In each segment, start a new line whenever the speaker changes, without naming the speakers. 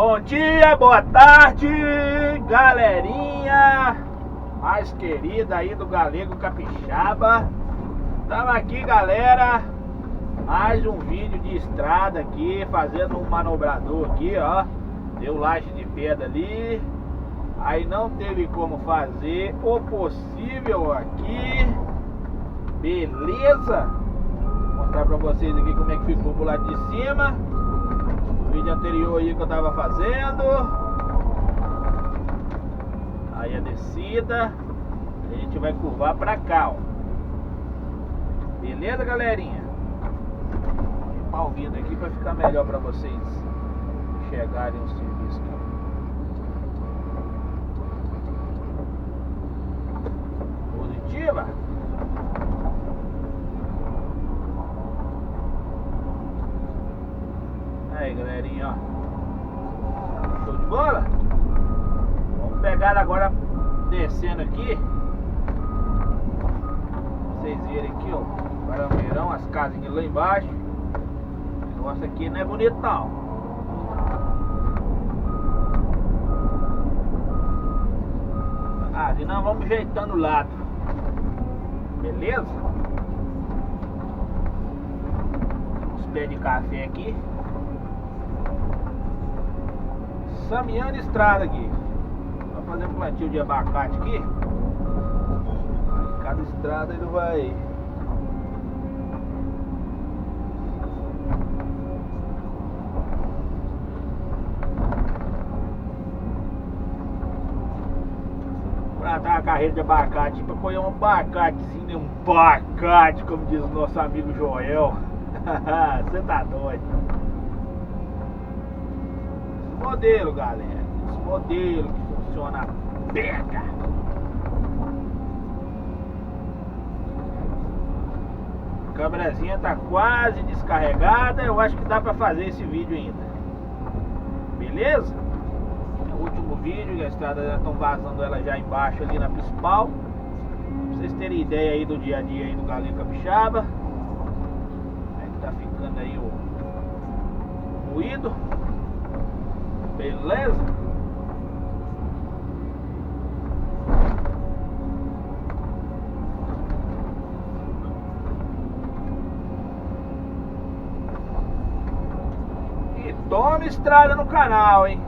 Bom dia, boa tarde, galerinha mais querida aí do Galego Capixaba. Tamo aqui, galera, mais um vídeo de estrada aqui, fazendo um manobrador aqui, ó. Deu laje de pedra ali, aí não teve como fazer o possível aqui. Beleza? Vou mostrar pra vocês aqui como é que ficou pro lado de cima. O vídeo anterior aí que eu tava fazendo. Aí a descida. A gente vai curvar pra cá, ó. Beleza, galerinha? Vou limpar o vidro aqui pra ficar melhor pra vocês chegarem no serviço aqui. Positiva. Aí, galerinha, ó. Show de bola? Vamos pegar agora descendo aqui. Pra vocês verem aqui, ó. Parameirão, as casinhas lá embaixo. O negócio aqui não é bonito não. Ah, e nós vamos ajeitando o lado. Beleza? Os pés de café aqui. Caminhando estrada aqui. Vamos fazer um plantio de abacate aqui. Aí, cada estrada ele vai. Plantar uma carreira de abacate pra colher um abacatezinho, um abacate, como diz o nosso amigo Joel. Você tá doido. Modelo, galera, esse modelo que funciona pega. A câmerazinha tá quase descarregada. Eu acho que dá pra fazer esse vídeo ainda. Beleza? É o último vídeo. A estrada já estão vazando ela já embaixo ali na principal. Pra vocês terem ideia aí do dia a dia aí do Galego Capixaba. Aí que tá ficando aí o ruído. Beleza? E toma estrada no canal, hein?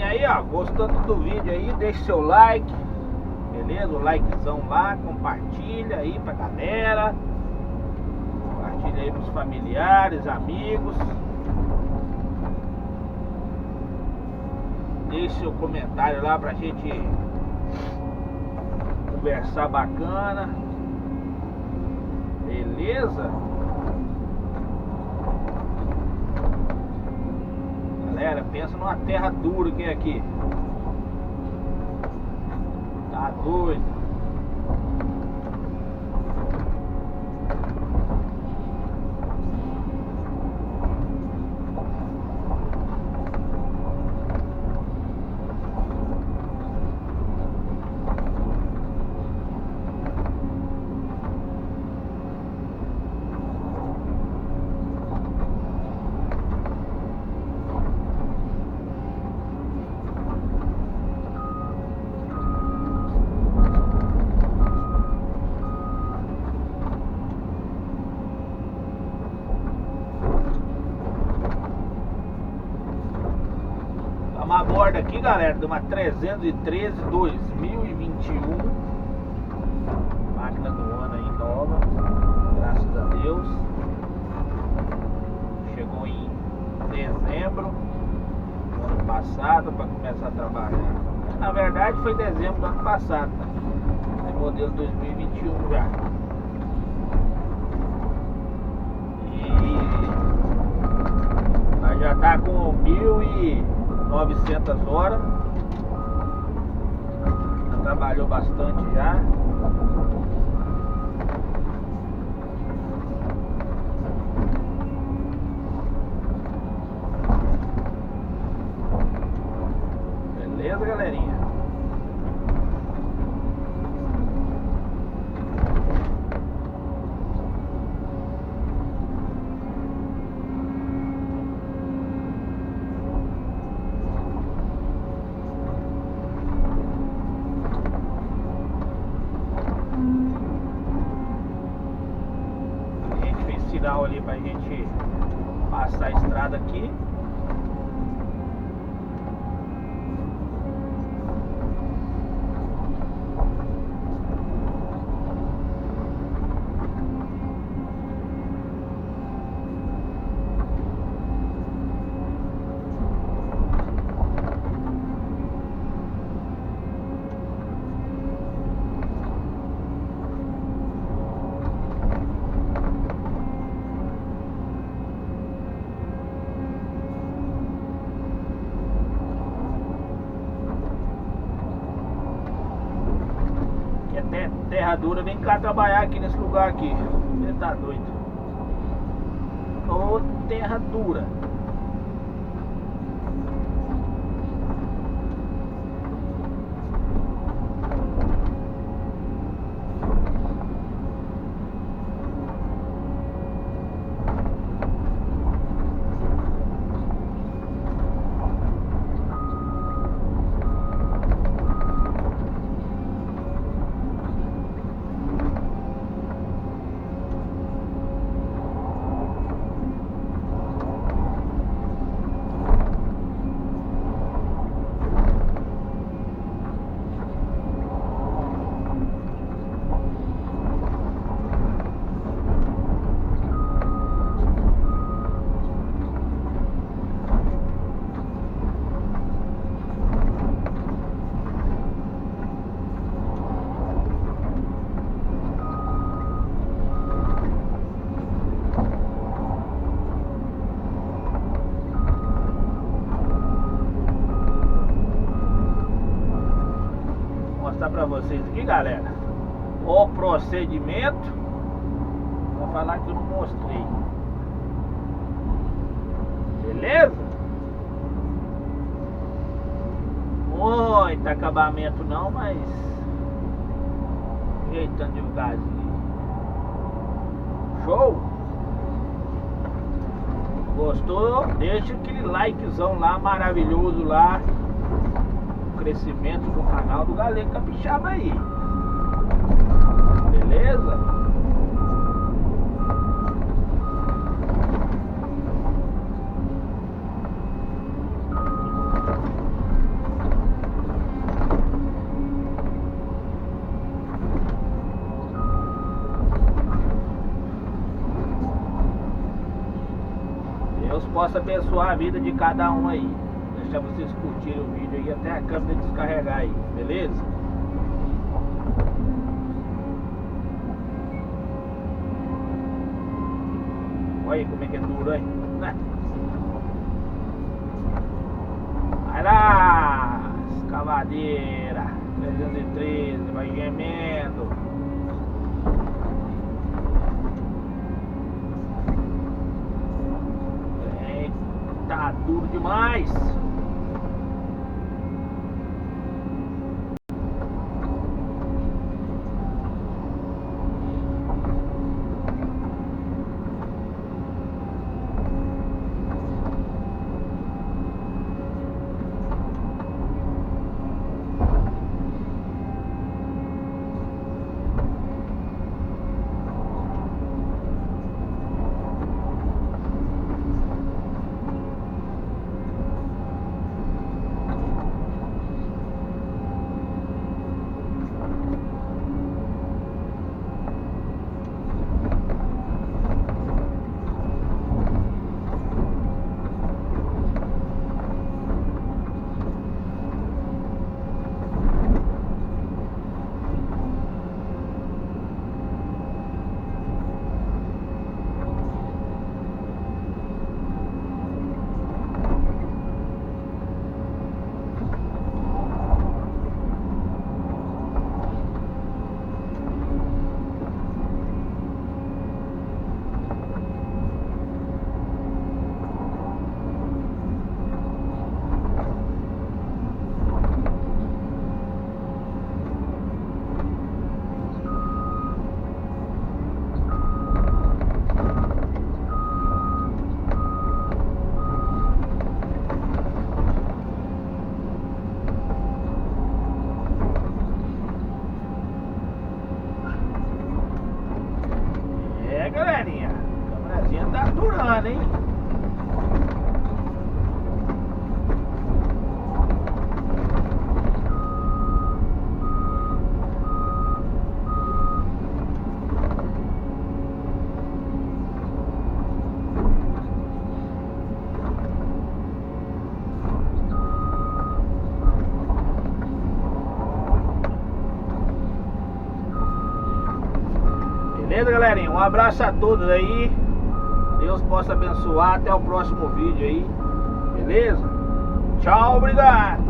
Aí, ó, gostando do vídeo aí, deixa seu like, beleza? O likezão lá, compartilha aí pra galera, compartilha aí pros familiares, amigos, deixe seu comentário lá pra gente conversar bacana, beleza? Galera, pensa numa terra dura que é aqui. Tá doido. galera, de uma 313 2021. Máquina do ano aí nova, graças a Deus. Chegou em dezembro do ano passado para começar a trabalhar. Na verdade foi dezembro do ano passado, né? É modelo 2021 já. Já tá com 1.900 horas. Trabalhou bastante já. Beleza, galerinha? Sinal ali pra gente passar a estrada aqui. Terra dura, vem cá trabalhar aqui nesse lugar aqui. Você tá doido? Ô, terra dura. Pra vocês aqui, galera, o procedimento. Vou falar que eu não mostrei. Beleza? Muito acabamento não, mas ajeitando devagarzinho. Show? Gostou? Deixa aquele likezão lá maravilhoso lá. Crescimento do canal do Galego Capixaba aí. Beleza? Deus possa abençoar a vida de cada um aí. Deixar vocês curtirem o vídeo aí até a câmera descarregar aí, beleza? Olha aí como é que é duro, hein? Vai lá, escavadeira 313, vai gemendo. Tá duro demais. Beleza, galerinha? Um abraço a todos aí. Deus possa abençoar. Até o próximo vídeo aí. Beleza? Tchau, obrigado.